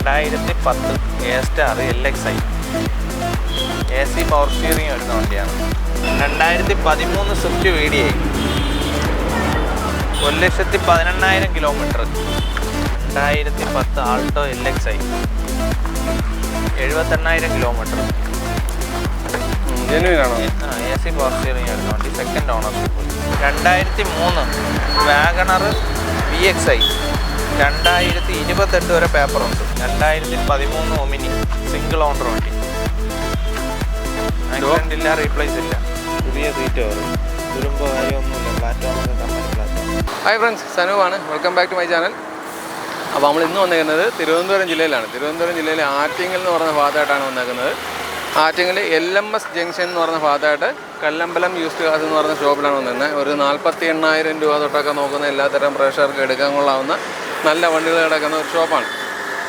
2010 A-Star LXi AC power steering വരുന്ന വണ്ടിയാണ്. 2013 Swift VDI 1,18,000 kilometre. 2010 Alto LXi 78,000 kilometre. AC power steering വരുന്ന വണ്ടി, second ownership. 2003 WagonR VXi 2028 വരെ പേപ്പറുണ്ട്. 2013 ഒമിനി സിംഗിൾ ഓണർ വണ്ടി, ആക്സിഡൻ്റ് ഇല്ല, റീപ്ലേസ് ഇല്ല, പുതിയ സീറ്റ് വരും, തുരുമ്പോ കാര്യമൊന്നുമില്ല, പ്ലാറ്റ്ഫോം കമ്പനി പ്ലാറ്റ്ഫോം. ഹായ് ഫ്രണ്ട്സ്, സനുവാണ്. Welcome back to my channel. അപ്പോൾ നമ്മൾ ഇന്ന് വന്നേക്കുന്നത് തിരുവനന്തപുരം ജില്ലയിലാണ്. തിരുവനന്തപുരം ജില്ലയിലെ ആറ്റിങ്ങൽ എന്ന് പറയുന്ന ഭാഗത്തായിട്ടാണ് വന്നേക്കുന്നത്. ആറ്റിങ്ങൽ LMS ജംഗ്ഷൻ എന്ന് പറയുന്ന ഭാഗത്തായിട്ട് കല്ലമ്പലം യൂസ്ഡ് കാർസ് എന്ന് പറയുന്ന ഷോപ്പിലാണ് വന്നിരുന്നത്. ഒരു 48,000 രൂപ തൊട്ടൊക്കെ നോക്കുന്ന എല്ലാത്തരം പ്രേക്ഷകർക്ക് എടുക്കാൻ കൊള്ളാവുന്ന നല്ല വണ്ടികൾ കിടക്കുന്ന ഒരു ഷോപ്പാണ്.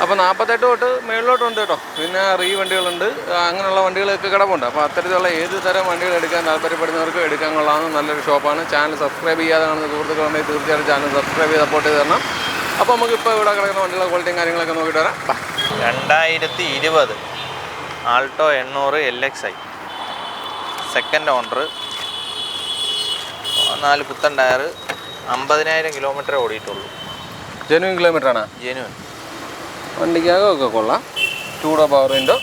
അപ്പോൾ 48 തൊട്ട് മേളിലോട്ടുണ്ട് കേട്ടോ. പിന്നെ വണ്ടികളുണ്ട്, അങ്ങനെയുള്ള വണ്ടികളൊക്കെ കിടപ്പുണ്ട്. അപ്പോൾ അത്തരത്തിലുള്ള ഏത് തരം വണ്ടികൾ എടുക്കാൻ താല്പര്യപ്പെടുന്നവർക്ക് എടുക്കാൻ കൊള്ളാവുന്ന നല്ലൊരു ഷോപ്പാണ്. ചാനൽ സബ്സ്ക്രൈബ് ചെയ്യാതെ കാണുന്ന സുഹൃത്തുക്കളുണ്ടെങ്കിൽ തീർച്ചയായിട്ടും ചാനൽ സബ്സ്ക്രൈബ് ചെയ്ത് സപ്പോർട്ട് ചെയ്ത് തരണം. അപ്പോൾ നമുക്കിപ്പോൾ ഇവിടെ കിടക്കുന്ന വണ്ടികളുടെ ക്വാളിറ്റിയും കാര്യങ്ങളൊക്കെ നോക്കിയിട്ട് വരാം. 2020 ആൾട്ടോ 800 LXi സെക്കൻഡ് ഓണർ, 4 പുത്തൻ ടയർ, 50,000 കിലോമീറ്റർ ഓടിയിട്ടുള്ളൂ. ജെനുവിൻ കിലോമീറ്റർ ആണ്. ജെനുവിൻ. വണ്ടിക്കകമൊക്കെ കൊള്ളാം. 2 door power window,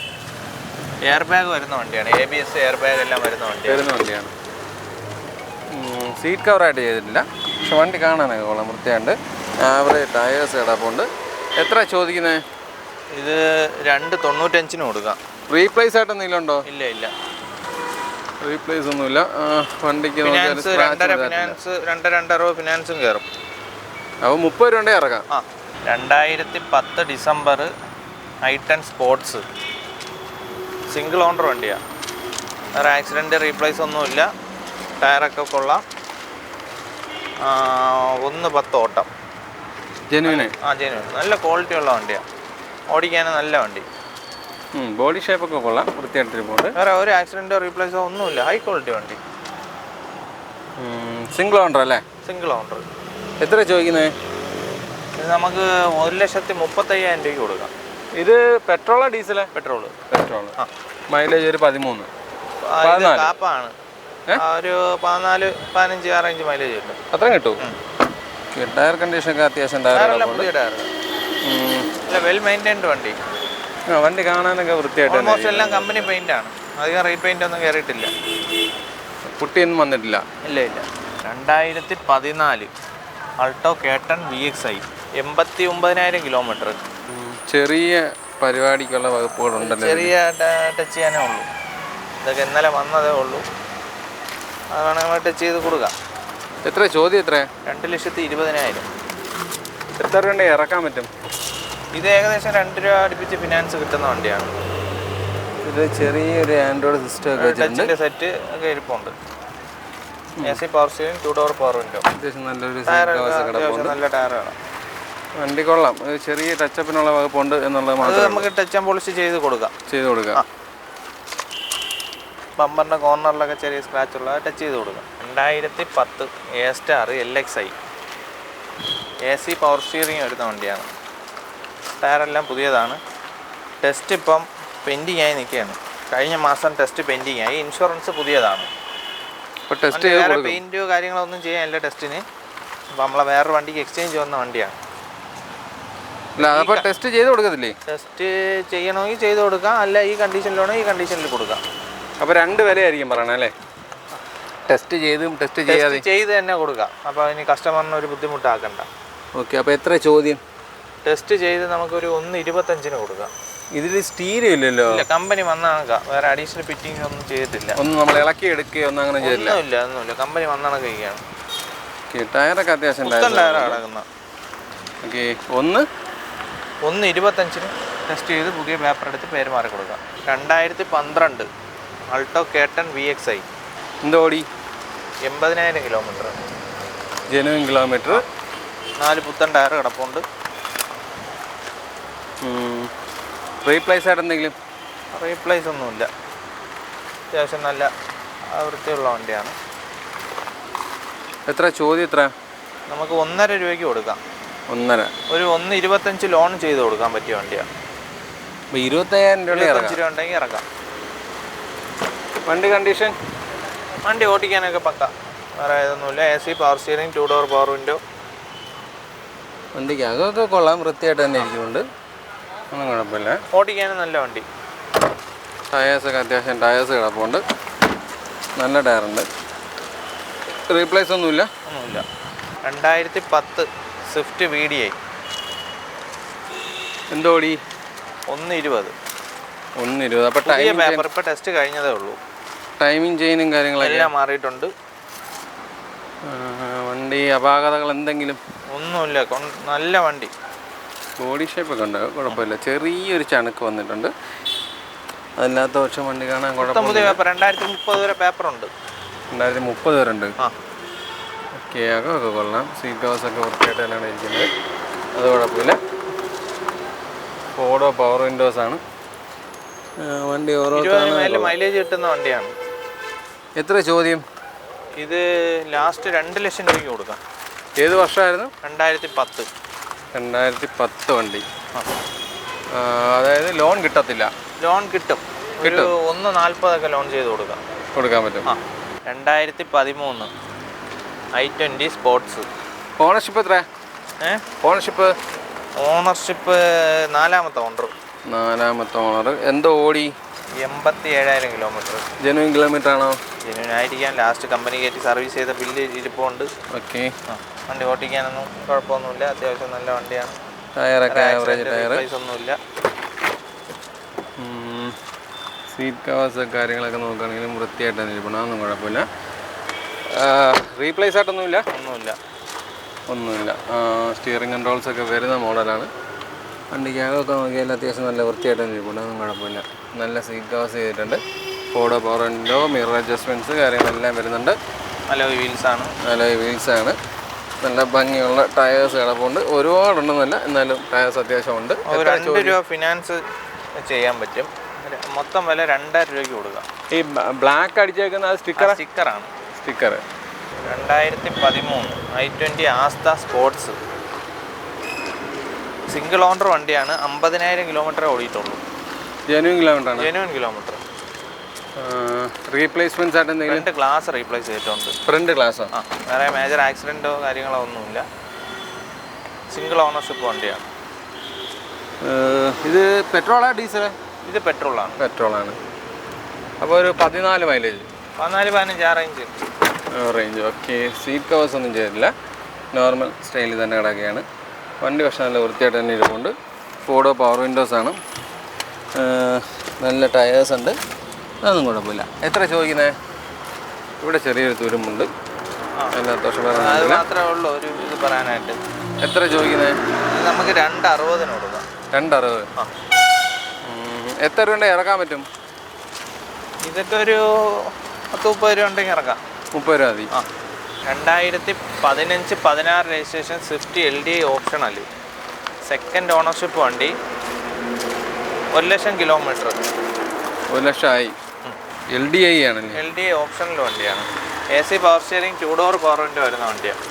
air bag വരുന്ന വണ്ടിയാണ്. ABS എയർ ബാഗ് എല്ലാം വരുന്ന വണ്ടിയാണ്. സീറ്റ് കവറായിട്ട് ചെയ്തിട്ടില്ല, പക്ഷെ വണ്ടി കാണാനൊക്കെ കൊള്ളാം, വൃത്തിയുണ്ട്. ആവറേജ് ടയേഴ്സ് കിടപ്പുണ്ട്. എത്ര ചോദിക്കുന്നത്? ഇത് 295 കൊടുക്കാം. റീപ്ലേസ് ആയിട്ട് എന്തെങ്കിലും ഉണ്ടോ? ഇല്ല ഇല്ല, റീപ്ലേസ് ഒന്നുമില്ല. വണ്ടിക്ക് ഫിനാൻസ് 2.5 ഫിനാൻസും കയറും. അപ്പോൾ 30 രൂപ ഇറക്കാം. 2010 December I10 sports single owner വണ്ടിയാണ്. വേറെ ആക്സിഡൻറ്റ് റീപ്ലേസ് ഒന്നുമില്ല, ടയറൊക്കെ കൊള്ളാം. 1.10 ഓട്ടം. ജെനുവിൻ. ജെനുവിൻ, നല്ല ക്വാളിറ്റി ഉള്ള വണ്ടിയാണ്, ഓടിക്കാനും നല്ല വണ്ടി. ബോഡി ഷേപ്പൊക്കെ കൊള്ളാം, വൃത്തിയായിട്ടിരിപ്പുണ്ട്. വേറെ ഒരു ആക്സിഡൻറ്റോ റീപ്ലേസോ ഒന്നുമില്ല, ഹൈ ക്വാളിറ്റി വണ്ടി. സിംഗിൾ ഓണർ അല്ലേ? Single owner. എത്ര ചോദിക്കുന്നത്? ഇത് നമുക്ക് 1,35,000 രൂപയ്ക്ക് കൊടുക്കാം. ഇത് പെട്രോളോ ഡീസലോ? പെട്രോൾ. മൈലേജ് ഒരു 13. കാപ്പാണ്, ഒരു 14-15 ആ റേഞ്ച് മൈലേജ് കിട്ടും. അത്രയും കിട്ടും. ടയർ കണ്ടീഷനൊക്കെ അത്യാവശ്യം പുതിയ ടയർ, വെൽ മെയിൻറ്റൈൻഡ് വണ്ടി. വണ്ടി കാണാനൊക്കെ വൃത്തിയായിട്ട്. ഓൾമോസ്റ്റ് എല്ലാം കമ്പനി പെയിന്റ് ആണ്, അധികം റീപെയിന്റ് ഒന്നും കയറിയിട്ടില്ല, കുട്ടിയൊന്നും വന്നിട്ടില്ല. ഇല്ല ഇല്ല. 2014 ആൾട്ടോ K10 VXi 89,000 കിലോമീറ്റർ. ചെറിയ പരിപാടിക്കുള്ള വകുപ്പുകളുണ്ടല്ലോ, ചെറിയ ടച്ച് ചെയ്യാനേ ഉള്ളൂ. ഇതൊക്കെ ഇന്നലെ വന്നതേ ഉള്ളൂ, അത് വേണമെങ്കിൽ നമ്മൾ ടച്ച് ചെയ്ത് കൊടുക്കാം. എത്ര ചോദ്യം? എത്ര? 2,20,000. എത്ര രൂപ ഇറക്കാൻ പറ്റും? ഇത് ഏകദേശം 2 രൂപ അടുപ്പിച്ച് ഫിനാൻസ് കിട്ടുന്ന വണ്ടിയാണ്. ഇത് ചെറിയൊരു ആൻഡ്രോയിഡ് സിസ്റ്റം ഒക്കെ ടച്ചിൻ്റെ സെറ്റ് ഒക്കെ ഇരിപ്പുണ്ട്. AC power steering, 2 door power window, അത്യാവശ്യം നല്ലൊരു നല്ല ടയറാണ്. വണ്ടി കൊള്ളാം. ചെറിയ ടച്ചപ്പിനുള്ള വകുപ്പുണ്ട് എന്നുള്ളത് മാത്രമേ. നമുക്ക് ടച്ച് ആൻഡ് പോളിഷ് ചെയ്ത് കൊടുക്കാം. ബമ്പറിൻ്റെ കോർണറിലൊക്കെ ചെറിയ സ്ക്രാച്ച് ഉള്ള ടച്ച് ചെയ്ത് കൊടുക്കാം. 2010 A-Star LXi AC power steering വരുന്ന വണ്ടിയാണ്. ടയറെല്ലാം പുതിയതാണ്. ടെസ്റ്റ് ഇപ്പം പെൻഡിങ് ആയി നിൽക്കുകയാണ്. കഴിഞ്ഞ മാസം ടെസ്റ്റ് പെൻഡിങ് ആയി. ഇൻഷുറൻസ് പുതിയതാണ്. ഇപ്പോൾ ടെസ്റ്റ് വേറെ പെയിൻറ്റോ കാര്യങ്ങളോ ഒന്നും ചെയ്യാനില്ല ടെസ്റ്റിന്. അപ്പോൾ നമ്മളെ വേറൊരു വണ്ടിക്ക് എക്സ്ചേഞ്ച് വന്ന വണ്ടിയാണ്. അപ്പോൾ ടെസ്റ്റ് ചെയ്ത് കൊടുക്കത്തില്ലേ? ടെസ്റ്റ് ചെയ്യണമെങ്കിൽ ചെയ്ത് കൊടുക്കാം, അല്ല ഈ കണ്ടീഷനിലാണോ ഈ കണ്ടീഷനിൽ കൊടുക്കാം. അപ്പോൾ 2 വിലയായിരിക്കും പറയണേ അല്ലേ? ടെസ്റ്റ് ചെയ്ത് തന്നെ കൊടുക്കാം. അപ്പോൾ അതിന് കസ്റ്റമറിന് ഒരു ബുദ്ധിമുട്ടാക്കണ്ട. ഓക്കെ. അപ്പോൾ എത്ര ചോദ്യം? ടെസ്റ്റ് ചെയ്ത് നമുക്കൊരു 1,25,000 കൊടുക്കാം. ഇതിൽ സ്റ്റീരിയോ ഇല്ലല്ലോ? ഇല്ല, കമ്പനി വന്നണക്കാം, വേറെ അഡീഷണൽ ഫിറ്റിംഗ് ഒന്നും ചെയ്തിട്ടില്ല. ഒന്നും നമ്മൾ ഇളക്കി എടുക്കുകയോ ഒന്നും അങ്ങനെ ചെയ്തില്ല? ഒന്നുമില്ല, കമ്പനി വന്നണക്ക് കഴിയാണ്. ടയറൊക്കെ അത്യാവശ്യം ടയറാണ് കിടക്കുന്ന. ഓക്കെ. 1,25,000 ടെസ്റ്റ് ചെയ്ത് പുതിയ പേപ്പർ എടുത്ത് പേര് മാറി കൊടുക്കാം. 2012 Alto K10 VXi എന്തോടി? 80,000 kilometre. Genuine kilometre. 4 പുത്തൻ ടയർ കിടപ്പുണ്ട്. റീപ്ലേസ് ആയിട്ട് എന്തെങ്കിലും? റീപ്ലേസ് ഒന്നുമില്ല, അത്യാവശ്യം നല്ല വൃത്തിയുള്ള വണ്ടിയാണ്. എത്ര ചോദ്യം? എത്ര? നമുക്ക് 1.5 രൂപയ്ക്ക് കൊടുക്കാം. 1.5. ഒരു 1,25 ലോൺ ചെയ്ത് കൊടുക്കാൻ പറ്റിയ വണ്ടിയാണ്. അപ്പോൾ 25,000 രൂപ ഇറക്കാം. 25 രൂപ ഉണ്ടെങ്കിൽ ഇറക്കാം. വണ്ടി കണ്ടീഷൻ, വണ്ടി ഓടിക്കാനൊക്കെ പക്ക, വേറെ ഇതൊന്നുമില്ല. AC, power steering, 2 door power window. വണ്ടിക്ക് അകമൊക്കെ കൊള്ളാം, വൃത്തിയായിട്ട് തന്നെ ഇരിക്കുന്നുണ്ട്, ഒന്നും കുഴപ്പമില്ല. ഓടിക്കാനും നല്ല വണ്ടി. ടയേഴ്സൊക്കെ അത്യാവശ്യം ടയേഴ്സ് കിടപ്പുണ്ട്, നല്ല ടയറുണ്ട്. റീപ്ലേസ് ഒന്നുമില്ല. 2010 സ്വിഫ്റ്റ് VDI. എന്തോടി? 120. 120. അപ്പോൾ പേപ്പർ ഇപ്പോൾ ടെസ്റ്റ് കഴിഞ്ഞതേ ഉള്ളൂ. ടൈമിങ് ചെയിനും കാര്യങ്ങളൊക്കെ എല്ലാം മാറിയിട്ടുണ്ട്. വണ്ടി അപാകതകൾ എന്തെങ്കിലും? ഒന്നുമില്ല, നല്ല വണ്ടി. ബോഡി ഷേപ്പൊക്കെ ഉണ്ട്, കുഴപ്പമില്ല. ചെറിയൊരു ചണക്ക് വന്നിട്ടുണ്ട്, അതല്ലാത്ത പക്ഷം വണ്ടി കാണാൻ കുഴപ്പമില്ല. പേപ്പർ 2030 വരെ പേപ്പറുണ്ട്. 2030 വരെ ഉണ്ട്. ഓക്കെ, അകമൊക്കെ കൊള്ളാം. സീറ്റ് കവേഴ്സൊക്കെ വൃത്തിയായിട്ട് തന്നെയാണ് ഇരിക്കുന്നത്, അത് കുഴപ്പമില്ല. 4 പവർ വിൻഡോസാണ് വണ്ടി. ഓരോ മൈലേജ് കിട്ടുന്ന വണ്ടിയാണ്. എത്ര ചോദ്യം? ഇത് ലാസ്റ്റ് 2 ലക്ഷം രൂപയ്ക്ക് കൊടുക്കാം. ഏത് വർഷമായിരുന്നു? 2010. 2010 വണ്ടി. അതായത് ലോൺ കിട്ടത്തില്ല? ലോൺ കിട്ടും, ഒരു 140 ലോൺ ചെയ്ത് കൊടുക്കാൻ പറ്റും. 2013 i20 സ്പോർട്സ്. ഓണർഷിപ്പ് എത്ര? ഓണർഷിപ്പ് 4ാമത്തെ ഓണർ. 4ാമത്തെ ഓണർ. എന്തോ ഓടി? 87,000 കിലോമീറ്റർ. ജെനുവിൻ കിലോമീറ്റർ ആണോ? ജെനുവിൻ ആയിരിക്കാം. ലാസ്റ്റ് കമ്പനി കയറ്റി സർവീസ് ചെയ്ത ബില്ല് ഇരിപ്പുണ്ട്. ഓക്കെ. വണ്ടി ഓടിക്കാനൊന്നും കുഴപ്പമൊന്നുമില്ല, അത്യാവശ്യം നല്ല വണ്ടിയാണ്. ടയറൊക്കെ ആവറേജ് ടയർ, ഒന്നുമില്ല. സീറ്റ് കവേഴ്സ് കാര്യങ്ങളൊക്കെ നോക്കുകയാണെങ്കിലും വൃത്തിയായിട്ട് തന്നെ ഇരിക്കണം, ഒന്നും കുഴപ്പമില്ല. റീപ്ലേസ് ആയിട്ടൊന്നുമില്ല? ഒന്നുമില്ല. സ്റ്റിയറിംഗ് കൺട്രോൾസൊക്കെ വരുന്ന മോഡലാണ്. വണ്ടിക്ക് അകമൊക്കെ നോക്കിയാൽ അത്യാവശ്യം നല്ല വൃത്തിയായിട്ട് തന്നെ ഇരിക്കണം, ഒന്നും കുഴപ്പമില്ല. നല്ല സീറ്റ് കവേഴ്സ് ചെയ്തിട്ടുണ്ട്. 4 പവർ വിൻഡോ, മിറർ അഡ്ജസ്റ്റ്മെൻറ്റ്സ് കാര്യങ്ങളെല്ലാം വരുന്നുണ്ട്. അലോയ് വീൽസാണ്. നല്ല ഭംഗിയുള്ള ടയേഴ്സ് കിടപ്പുണ്ട്. ഒരുപാടുണ്ടെന്നല്ല, എന്നാലും ടയേഴ്സ് അത്യാവശ്യം ഉണ്ട്. 2 രൂപ ഫിനാൻസ് ചെയ്യാൻ പറ്റും. മൊത്തം വില 2,000 രൂപയ്ക്ക് കൊടുക്കാം. ഈ ബ്ലാക്ക് അടിച്ചേക്കുന്ന സ്റ്റിക്കറാണ്. 2013 i20 Asta sports. Single owner വണ്ടിയാണ്. 50,000 കിലോമീറ്റർ ഓടിയിട്ടുള്ളൂ. Genuine kilometre. റീപ്ലേസ്മെന്റ്സ് ആയിട്ട് എന്തെങ്കിലും? ഫ്രണ്ട് ഗ്ലാസ് റീപ്ലേസ് ചെയ്തിട്ടുണ്ട്. ഫ്രണ്ട് ഗ്ലാസ്സോ? വേറെ മേജർ ആക്സിഡൻറ്റോ കാര്യങ്ങളോ ഒന്നുമില്ല. സിംഗിൾ ഓണർഷിപ്പ് വണ്ടിയാണ്. ഇത് പെട്രോളാ ഡീസലാ? ഇത് പെട്രോളാണ്. അപ്പോൾ ഒരു 14 mileage, 14-15 range. Okay. Seat covers ഒന്നും ചെയ്തിട്ടില്ല, നോർമൽ സ്റ്റൈലിൽ തന്നെ കിടക്കുകയാണ് വണ്ടി. പക്ഷേ നല്ല വൃത്തിയായിട്ട് തന്നെ ഇരിപ്പുണ്ട്. 4 പവർ വിൻഡോസാണ്. നല്ല ടയേഴ്സ് ഉണ്ട്, അതൊന്നും കുഴപ്പമില്ല. എത്ര ചോദിക്കുന്നത്? ഇവിടെ ചെറിയൊരു തുരുമ്പുണ്ട്, മാത്രമേ ഉള്ളൂ ഒരു ഇത് പറയാനായിട്ട്. എത്ര ചോദിക്കുന്നത്? നമുക്ക് 260 കൊടുക്കാം. 260. എത്ര രൂപ ഇറക്കാൻ പറ്റും? ഇതൊക്കെ ഒരു 30 രൂപ ഉണ്ടെങ്കിൽ ഇറക്കാം. 30 രൂപ മതി. 2015-16 registration Swift LDI optional. Second ownership വണ്ടി. 1,00,000 കിലോമീറ്റർ. 1,00,000 ആയി. LDI ആണല്ലേ? LDI ഓപ്ഷണൽ വണ്ടിയാണ്. AC power steering, 2 door power window വരുന്ന വണ്ടിയാണ്.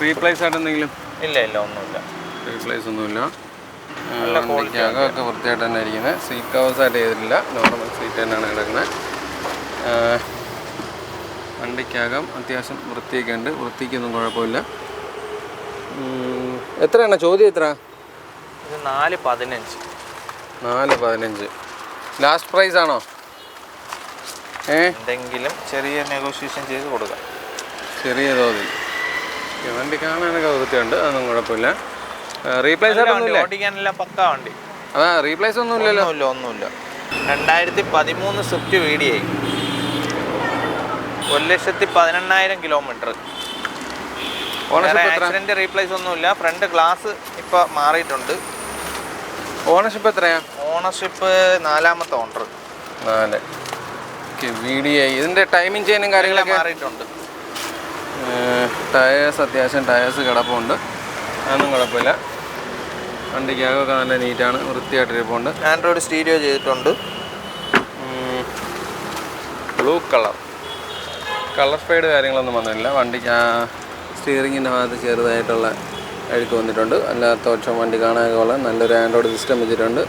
റീപ്ലേസ് ആയിട്ട് എന്തെങ്കിലും? ഇല്ല, ഒന്നുമില്ല. റീപ്ലേസ് ഒന്നുമില്ല. അകമൊക്കെ വൃത്തിയായിട്ട് തന്നെ ഇരിക്കുന്നത്. സീറ്റ് കവേഴ്സ് ആയിട്ട് ചെയ്തിട്ടില്ല, നോർമൽ സീറ്റ് തന്നെയാണ് കിടക്കുന്നത്. വണ്ടിക്കകം അത്യാവശ്യം വൃത്തിയൊക്കെ ഉണ്ട്, വൃത്തിക്കൊന്നും കുഴപ്പമില്ല. എത്രയാണ് ചോദ്യം? എത്ര? ഇത് 4,15. 4,15 ലാസ്റ്റ് പ്രൈസ് ആണോ? എന്തെങ്കിലും ചെറിയ നെഗോഷിയേഷൻ ചെയ്ത് കൊടുക്കാം, ചെറിയ തോതിൽ. വണ്ടി കാണാനൊക്കെ വൃത്തിയുണ്ട്, അതൊന്നും കുഴപ്പമില്ല. റീപ്ലേസ് ഓടിക്കാനെല്ലാം പക്കാ വണ്ടി. അതാ റീപ്ലേസ് ഒന്നുമില്ലല്ലോ? ഒന്നുമില്ല. 2013 Swift VDI. 1,18,000 kilometre. Accident replace ഒന്നുമില്ല. ഫ്രണ്ട് ഗ്ലാസ് ഇപ്പോൾ മാറിയിട്ടുണ്ട്. ഓണർഷിപ്പ് എത്രയാ? ഓണർഷിപ്പ് 4ാമത്തെ ഓണർ. 4. VDI. ഇതിൻ്റെ ടൈമിംഗ് ചെയിനും കാര്യങ്ങളൊക്കെ മാറിയിട്ടുണ്ട്. ടയേഴ്സ് അത്യാവശ്യം ടയേഴ്സ് കിടപ്പുണ്ട്, അതൊന്നും കുഴപ്പമില്ല. വണ്ടിക്കകമൊക്കെ നല്ല നീറ്റാണ്, വൃത്തിയായിട്ടിരിപ്പുണ്ട്. ആൻഡ്രോയിഡ് സ്റ്റീരിയോ ചെയ്തിട്ടുണ്ട്. ബ്ലൂ കളർ ഫെയ്ഡ് കാര്യങ്ങളൊന്നും വന്നില്ല. വണ്ടിക്ക് സ്റ്റിയറിങ്ങിൻ്റെ ഭാഗത്ത് ചെറുതായിട്ടുള്ള അഴുക്ക് വന്നിട്ടുണ്ട്. അല്ലാത്ത പക്ഷം വണ്ടി കാണാൻ കൊള്ളാം. നല്ലൊരു ആൻഡ്രോയിഡ് സിസ്റ്റം വെച്ചിട്ടുണ്ട്.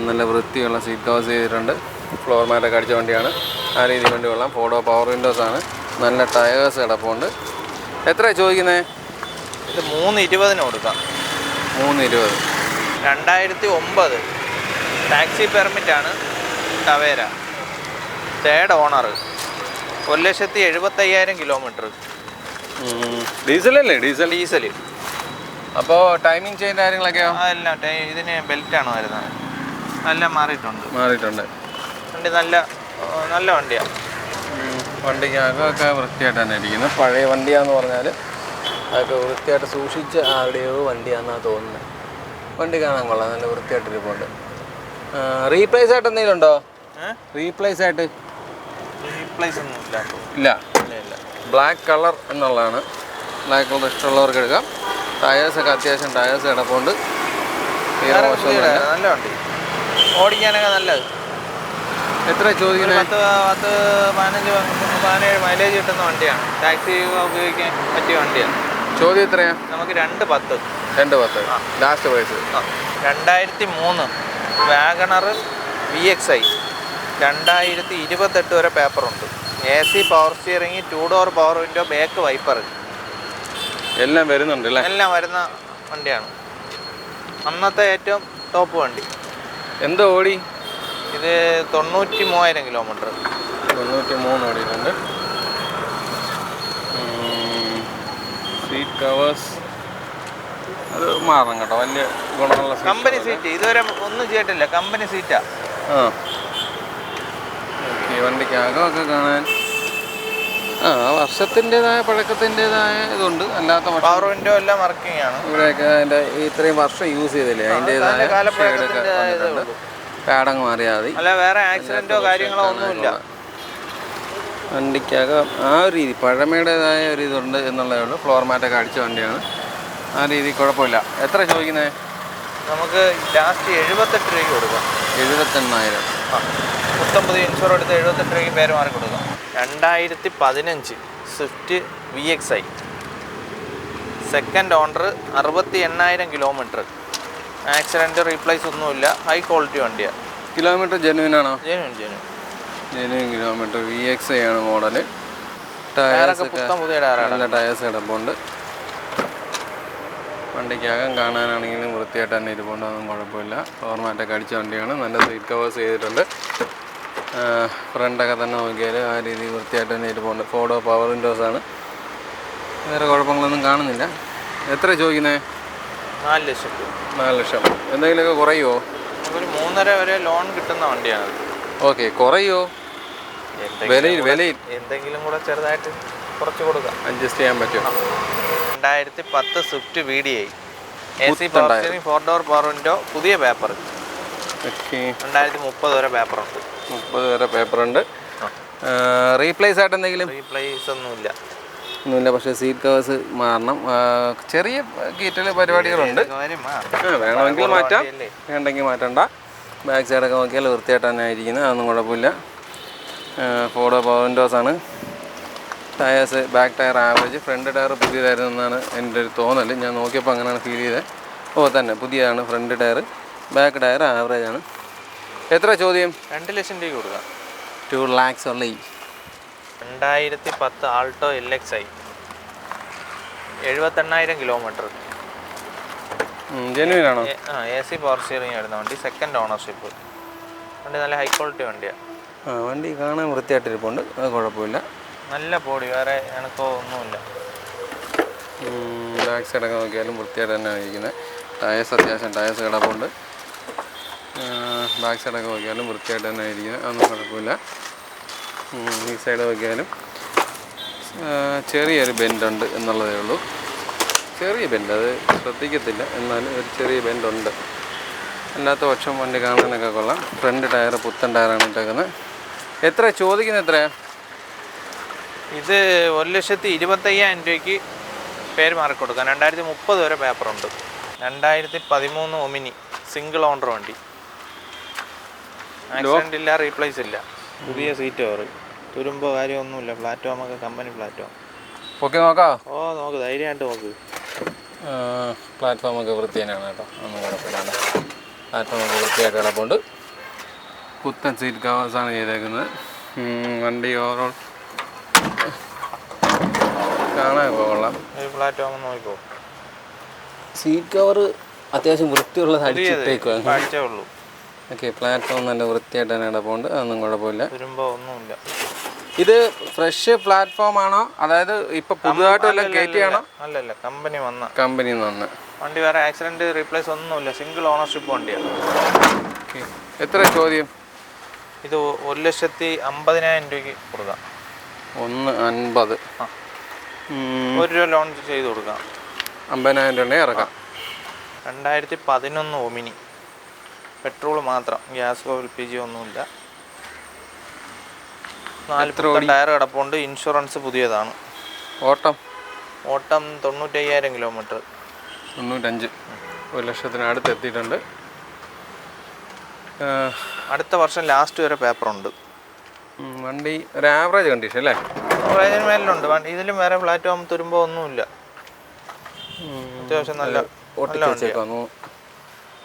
നല്ല വൃത്തിയുള്ള സീറ്റ് കവേഴ്സ് ചെയ്തിട്ടുണ്ട്. ഫ്ലോർ മാറ്റൊക്കെ അടിച്ച വണ്ടിയാണ്. ആ രീതി വണ്ടി കൊള്ളാം. ഫോർഡോ പവർ വിൻഡോസാണ്. നല്ല ടയേഴ്സ് കിടപ്പുണ്ട്. എത്രയാണ് ചോദിക്കുന്നത്? ഇത് 320 കൊടുക്കാം. 320. 2009 ടാക്സി പെർമിറ്റാണ്. Tavera, 3rd owner, 1,75,000 kilometre. ഡീസലല്ലേ? ഡീസൽ. അപ്പോൾ ടൈമിംഗ് ചെയിൻ കാര്യങ്ങളൊക്കെയോ? അതെല്ലാം ഇതിന് ബെൽറ്റാണ് വരുന്നത്. നല്ല മാറിയിട്ടുണ്ട്. വണ്ടി നല്ല വണ്ടിയാണ്. വണ്ടിക്ക് അകമൊക്കെ വൃത്തിയായിട്ട് തന്നെ ഇരിക്കുന്നത്. പഴയ വണ്ടിയാന്ന് പറഞ്ഞാൽ അതൊക്കെ വൃത്തിയായിട്ട് സൂക്ഷിച്ച ആരുടെയോ വണ്ടിയാണെന്നാണ് തോന്നുന്നത്. വണ്ടി കാണാൻ കൊള്ളാം. നല്ല വൃത്തിയായിട്ടിരിപ്പുണ്ട്. റീപ്ലേസ് ആയിട്ട് എന്തെങ്കിലും ഉണ്ടോ? റീപ്ലേസ് ആയിട്ട് ഒന്നും ഇല്ല. ബ്ലാക്ക് കളർ എന്നുള്ളതാണ്. ബ്ലാക്ക് കളർ ഇഷ്ടമുള്ളവർക്ക് എടുക്കാം. ടയേഴ്സൊക്കെ അത്യാവശ്യം ടയേഴ്സ് കിടപ്പുണ്ട്. നല്ല വണ്ടി, ഓടിക്കാനൊക്കെ നല്ലത്. എത്ര ചോദിക്കുന്നത്? 10-15 മൈലേജ് കിട്ടുന്ന വണ്ടിയാണ്. ടാക്സി ഉപയോഗിക്കാൻ പറ്റിയ വണ്ടിയാണ്. ചോദ്യം എത്രയാണ്? നമുക്ക് 210. 210 ലാസ്റ്റ് പ്രൈസ്. 2003 വാഗണർ VXi, 2028 വരെ പേപ്പറുണ്ട്. AC power steering, 2 door power window, back wiper എല്ലാം വരുന്നുണ്ട് അല്ലേ? എല്ലാം വരുന്ന വണ്ടിയാണ്. അന്നത്തെ ഏറ്റവും ടോപ്പ് വണ്ടി. എന്തോ ഓടി? ഇത് 93,000 കിലോമീറ്റർ. 93 ഓടിയിട്ടുണ്ട്. സീറ്റ് കവേഴ്സ് അത് മാറണം കേട്ടോ. വലിയ ഗുണമുള്ള കമ്പനി സീറ്റ്. ഇതുവരെ ഒന്നും ചെയ്തിട്ടില്ല. കമ്പനി സീറ്റാ. ഓക്കെ. വണ്ടിക്ക് അകമൊക്കെ കാണാൻ വർഷത്തിൻ്റെതായ പഴക്കത്തിൻ്റെതായ ഇതുണ്ട്. അല്ലാത്ത പവർ വിൻഡോ എല്ലാം വർക്കിംഗ് ആണ്. ഇവിടെയൊക്കെ അതിൻ്റെ ഇത്രയും വർഷം യൂസ് ചെയ്തില്ലേ അതിൻ്റെതായ പാടങ്ങ് മാറിയാൽ മതി. അല്ല വേറെ ആക്സിഡൻറ്റോ കാര്യങ്ങളോ ഒന്നുമില്ല. വണ്ടിക്കകം ആ ഒരു രീതി പഴമയുടേതായ ഒരു ഇതുണ്ട് എന്നുള്ളതേ ഉള്ളൂ. ഫ്ലോർ മാറ്റൊക്കെ അടിച്ച വണ്ടിയാണ്. ആ രീതി കുഴപ്പമില്ല. എത്ര ചോദിക്കുന്നത്? നമുക്ക് ലാസ്റ്റ് 78 രൂപയ്ക്ക് കൊടുക്കാം. 78,000. 19 ഇൻഷുർ എടുത്ത് 78 രൂപയ്ക്ക് പേര് മാറി കൊടുക്കാം. 2015 Swift VXi, 2nd owner, 68,000 kilometre. Accident replace ഒന്നുമില്ല. ഹൈ ക്വാളിറ്റി വണ്ടിയാണ്. കിലോമീറ്റർ ജെനുവിൻ ആണോ? Genuine kilometre. VXi ആണ് മോഡല്. പുതിയ നല്ല ടയേഴ്സ് കിടപ്പുണ്ട്. വണ്ടിക്കകം കാണാനാണെങ്കിലും വൃത്തിയായിട്ട് തന്നെ ഇരിപ്പുണ്ട്. ഒന്നും കുഴപ്പമില്ല. ഫ്ലോർ മാറ്റൊക്കെ അടിച്ച വണ്ടിയാണ്. നല്ല സീറ്റ് കവേഴ്സ് ചെയ്തിട്ടുണ്ട്. ഫ്രണ്ടൊക്കെ തന്നെ നോക്കിയാൽ ആ രീതി വൃത്തിയായിട്ട് തന്നെ ഇരിപ്പുണ്ട്. ഫോർഡോ പവർ വിൻഡോസാണ്. വേറെ കുഴപ്പങ്ങളൊന്നും കാണുന്നില്ല. എത്ര ചോദിക്കുന്നത്? 4 ലക്ഷം. 4 ലക്ഷം. എന്തെങ്കിലുമൊക്കെ കുറയുമോ? ഒരു 3.5 വരെ ലോൺ കിട്ടുന്ന വണ്ടിയാണ്. ഓക്കെ. കുറയുമോ? വിലയിൽ എന്തെങ്കിലും കൂടെ ചെറുതായിട്ട് കുറച്ച് കൊടുക്കാം. അഡ്ജസ്റ്റ് ചെയ്യാൻ പറ്റുമോ? 2010 Swift VDI, AC power steering, 4 door power window, പുതിയ പേപ്പർ. 2030 വരെ പേപ്പറുണ്ട്. 30 വരെ പേപ്പറുണ്ട്. റീപ്ലേസ് ആയിട്ട് എന്തെങ്കിലും? റീപ്ലേസ് ഒന്നുമില്ല. പക്ഷേ സീറ്റ് കവേഴ്സ് മാറണം. ചെറിയ കീറ്റൽ പരിപാടികളുണ്ട്. വേണമെങ്കിൽ മാറ്റാം, വേണ്ടെങ്കിൽ മാറ്റണ്ട. ബാക്ക് സൈഡൊക്കെ നോക്കിയാൽ വൃത്തിയായിട്ട് തന്നെ ആയിരിക്കുന്നത്. അതൊന്നും കുഴപ്പമില്ല. ഫോർഡോ പവർ വിൻഡോസാണ്. Tyres back tyre average. Front tyre പുതിയതായിരുന്നു എന്നാണ് എൻ്റെ ഒരു തോന്നൽ. ഞാൻ നോക്കിയപ്പോൾ അങ്ങനെയാണ് ഫീൽ ചെയ്തത്. തന്നെ പുതിയതാണ് front tyre. Back tyre average ആണ്. എത്ര ചോദ്യം? 2 ലക്ഷം രൂപ കൊടുക്കാം. 2 lakhs ഉള്ള 2010 ആൾട്ടോ LXi, 78,000 കിലോമീറ്റർ. ജെനുവിൻ ആണോ? AC പവർ സ്റ്റിയറിംഗ് ആയിരുന്നു വണ്ടി. 2nd ownership. വണ്ടി നല്ല ഹൈ ക്വാളിറ്റി വണ്ടിയാണ്. വണ്ടി കാണാൻ വൃത്തിയായിട്ടിരിപ്പുണ്ട്. അത് കുഴപ്പമില്ല. നല്ല ബോഡി, വേറെ എനക്കോ ഒന്നുമില്ല. ബാക്ക് സൈഡൊക്കെ നോക്കിയാലും വൃത്തിയായിട്ട് തന്നെ ഇരിക്കുന്നത്. ടയേഴ്സ് അത്യാവശ്യം ടയേഴ്സ് കിടപ്പുണ്ട്. ബാക്ക് സൈഡൊക്കെ നോക്കിയാലും വൃത്തിയായിട്ട് തന്നെ ഇരിക്കുന്നത്. അതൊന്നും കുഴപ്പമില്ല. ഈ സൈഡ് നോക്കിയാലും ചെറിയൊരു ബെൻഡുണ്ട് എന്നുള്ളതേ ഉള്ളൂ. ചെറിയ ബെൻഡ്, അത് ശ്രദ്ധിക്കത്തില്ല, എന്നാലും ഒരു ചെറിയ ബെൻഡുണ്ട്. അല്ലാത്ത പക്ഷം വണ്ടി കാണാനൊക്കെ കൊള്ളാം. ഫ്രണ്ട് ടയർ പുത്തൻ ടയറാണ് ഇട്ടേക്കുന്നത്. എത്ര ചോദിക്കുന്നത്? എത്രയാണ്? ഇത് 1,25,000 രൂപയ്ക്ക് പേര് മാറി കൊടുക്കാം. 2030 വരെ പേപ്പറുണ്ട്. 2013 ഒമിനി, സിംഗിൾ ഓണർ വണ്ടി. ആക്സിഡൻ്റ് ഇല്ല, റീപ്ലേസ് ഇല്ല. പുതിയ സീറ്റ് കവർ, തുരുമ്പോ കാര്യമൊന്നുമില്ല. പ്ലാറ്റ്ഫോമൊക്കെ കമ്പനി പ്ലാറ്റ്ഫോം. ഓക്കെ, നോക്കാം. നോക്ക്, ധൈര്യമായിട്ട് നോക്ക്. പ്ലാറ്റ്ഫോമൊക്കെ വൃത്തി തന്നെയാണ് കേട്ടോ, ഒന്നും കുഴപ്പമില്ല. പ്ലാറ്റ്ഫോമൊക്കെ വൃത്തിയായിട്ട് കിടപ്പുണ്ട്. പുത്തൻ സീറ്റ് കവേഴ്സാണ് ചെയ്തേക്കുന്നത്. വണ്ടി ഓവറോൾ കാണാൻ കൊള്ളാം. പ്ലാറ്റ്ഫോം നോക്കിക്കോ, സീറ്റ് കവർ അത്യാവശ്യം വൃത്തിയുള്ളത് അടിച്ചിട്ടേക്കുവാ. ഉള്ളൂ. ഓക്കെ, പ്ലാറ്റ്ഫോം നല്ല വൃത്തിയായിട്ട് തന്നെ കിടപ്പുണ്ട്, അതൊന്നും കുഴപ്പമില്ല. ഒന്നുമില്ല. ഇത് ഫ്രഷ് പ്ലാറ്റ്ഫോം ആണോ, അതായത് ഇപ്പൊ പുതുതായിട്ട് വല്ല കയറ്റിയാണോ? അല്ലല്ല, കമ്പനിയിൽ നിന്ന് വണ്ടി. വേറെ ആക്സിഡന്റ് റീപ്ലേസ് ഒന്നുമില്ല, സിംഗിൾ ഓണർഷിപ്പ് വണ്ടിയാണ്. എത്ര ചോദ്യം? ഇത് 1,50,000 രൂപയ്ക്ക് കൊടുക്കാം. 1,50,000. 1 രൂപ ലോൺ ചെയ്ത് കൊടുക്കാം. 50,000 രൂപ ഇറക്കാം. 2011 ഒമിനി, പെട്രോൾ മാത്രം, ഗ്യാസ് LPG ഒന്നുമില്ല. 4 ടയർ കിടപ്പുണ്ട്. ഇൻഷുറൻസ് പുതിയതാണ്. ഓട്ടം 95,000 കിലോമീറ്റർ. 95, 1,00,000 അടുത്ത് എത്തിയിട്ടുണ്ട്. അടുത്ത വർഷം ലാസ്റ്റ് വരെ പേപ്പറുണ്ട്. വണ്ടി ഒരു ആവറേജ് കണ്ടീഷൻ അല്ലേ? ആവറേജിന് മേലുണ്ട്. ഇതിലും വേറെ പ്ലാറ്റ്ഫോം തുരുമ്പോ ഒന്നുമില്ല. അത്യാവശ്യം നല്ല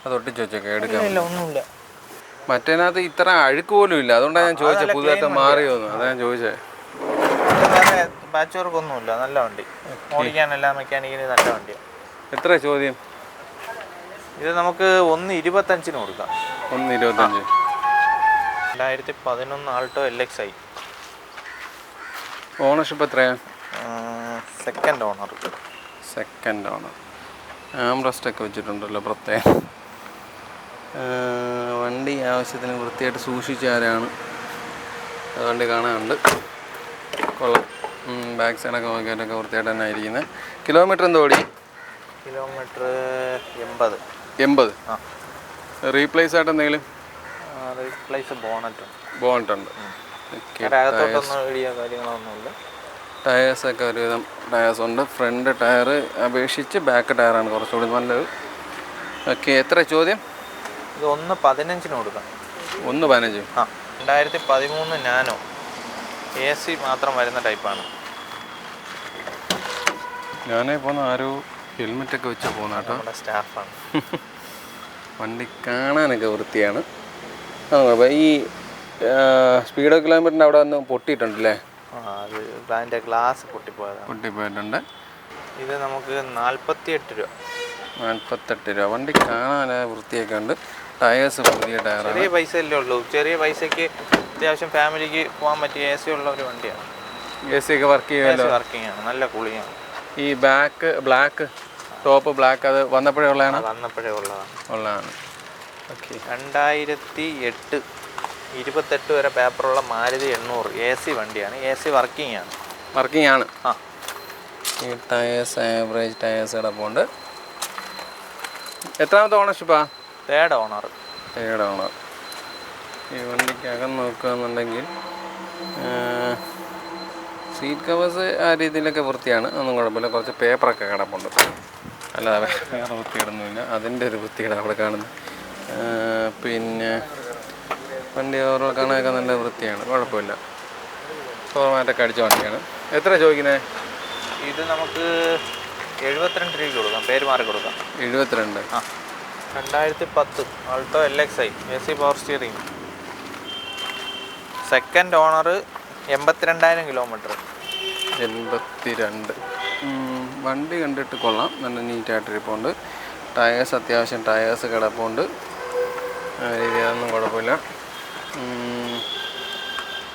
അത് ഒട്ടിച്ച് വെച്ചേക്കാം, എടുക്കാം. ഒന്നുമില്ല. മറ്റേനകത്ത് ഇത്ര അഴുക്ക് പോലും ഇല്ല, അതുകൊണ്ടാണ് ഞാൻ ചോദിച്ചത് പുതുതായിട്ട് മാറിയോന്ന്. അതാ ഞാൻ ചോദിച്ചത്. വേറെ പാച്ച് വർക്ക് ഒന്നുമില്ല, നല്ല വണ്ടി. ഓടിക്കാനെല്ലാം മെക്കാനിക്കിന് നല്ല വണ്ടിയാണ്. എത്ര ചോദ്യം? ഇത് നമുക്ക് 1,25,000 കൊടുക്കാം. 1,25,000. 2011 ആൾട്ടോ LXi. ഓണർഷിപ്പ് എത്രയാണ്? Second owner. ആംറസ്റ്റൊക്കെ വെച്ചിട്ടുണ്ടല്ലോ പ്രത്യേകം. വണ്ടി ആവശ്യത്തിന് വൃത്തിയായിട്ട് സൂക്ഷിച്ചാരാണ്. വണ്ടി കാണാനുണ്ട്, കൊള്ളാം. ബാക്ക് സൈഡൊക്കെ നോക്കിയാലൊക്കെ വൃത്തിയായിട്ട് തന്നെ ആയിരിക്കുന്നത്. കിലോമീറ്റർ എന്തോ ഓടി? കിലോമീറ്റർ 80. 80. റീപ്ലേസ് ആയിട്ട് എന്തെങ്കിലും? റീപ്ലേസ് ബോണറ്റുണ്ട്. കാര്യങ്ങളൊന്നുമില്ല. ടയേഴ്സൊക്കെ ഒരുവിധം ടയേഴ്സ് ഉണ്ട്. ഫ്രണ്ട് ടയർ അപേക്ഷിച്ച് ബാക്ക് ടയറാണ് കുറച്ചുകൂടി നല്ലത്. ഓക്കെ, എത്ര ചോദ്യം? ഇത് 1,15,000 കൊടുക്കാം. 1,15. 2013 നാനോ, AC മാത്രം വരുന്ന ടൈപ്പാണ്. ഞാനേ പോകുന്ന ആരോ ഹെൽമെറ്റൊക്കെ വെച്ച് പോകുന്ന കേട്ടോ, നമ്മുടെ സ്റ്റാഫാണ്. വണ്ടി കാണാനൊക്കെ വൃത്തിയാണ്. ഈ സ്പീഡോ കിലോമീറ്ററിൻ്റെ അവിടെ ഒന്ന് പൊട്ടിയിട്ടുണ്ടല്ലേ? അത് അതിൻ്റെ ഗ്ലാസ് പൊട്ടിപ്പോയിട്ടുണ്ട്. ഇത് നമുക്ക് 48 രൂപ. 48 രൂപ. വണ്ടി കാണാൻ വൃത്തിയൊക്കെ ഉണ്ട്. ടയേഴ്സ് പുതിയ ടയറാണ്. ചെറിയ പൈസ അല്ലേ ഉള്ളൂ. ചെറിയ പൈസയ്ക്ക് അത്യാവശ്യം ഫാമിലിക്ക് പോകാൻ പറ്റിയ AC ഉള്ള ഒരു വണ്ടിയാണ്. AC ഒക്കെ വർക്ക് ചെയ്യുമല്ലോ. വർക്കിംഗ് ആണ്, നല്ല കൂളിംഗാണ്. ഈ ബ്ലാക്ക് ടോപ്പ് ബ്ലാക്ക് അത് വന്നപ്പോഴേ ഉള്ളതാണ്? ഉള്ളതാണ്. ഓക്കെ. 2008 28 വരെ പേപ്പറുള്ള മാരുതി 800 AC വണ്ടിയാണ്. AC വർക്കിംഗ് ആണ്. ഈ ടയേഴ്സ് ആവറേജ് ടയേഴ്സ് കിടപ്പുണ്ട്. എത്രാമത്തെ ഓണർഷിപ്പാ? Third owner. ഈ വണ്ടിക്കകം നോക്കുകയെന്നുണ്ടെങ്കിൽ സീറ്റ് കവേഴ്സ് ആ രീതിയിലൊക്കെ വൃത്തിയാണ്, ഒന്നും കുഴപ്പമില്ല. കുറച്ച് പേപ്പറൊക്കെ കിടപ്പുണ്ട്, അല്ലാതെ വേറെ വൃത്തിയിടൊന്നുമില്ല. അതിൻ്റെ ഒരു വൃത്തിയുടെ അവിടെ കാണുന്നത്. പിന്നെ വണ്ടി ഓവറോൾ കാണാനൊക്കെ നല്ല വൃത്തിയാണ്, കുഴപ്പമില്ല. ഫോർമാറ്റൊക്കെ അടിച്ച വണ്ടിയാണ്. എത്ര ചോദിക്കുന്നത്? ഇത് നമുക്ക് 72 രൂപയ്ക്ക് കൊടുക്കാം, പേര് മാറി കൊടുക്കാം. 72. 2010 Alto LXi, AC power steering. Second owner. 82,000 kilometre. 82. വണ്ടി കണ്ടിട്ട് കൊള്ളാം, നല്ല നീറ്റായിട്ടിരിപ്പുണ്ട്. ടയേഴ്സ് അത്യാവശ്യം ടയേഴ്സ് കിടപ്പുണ്ട്, രീതിയൊന്നും കുഴപ്പമില്ല.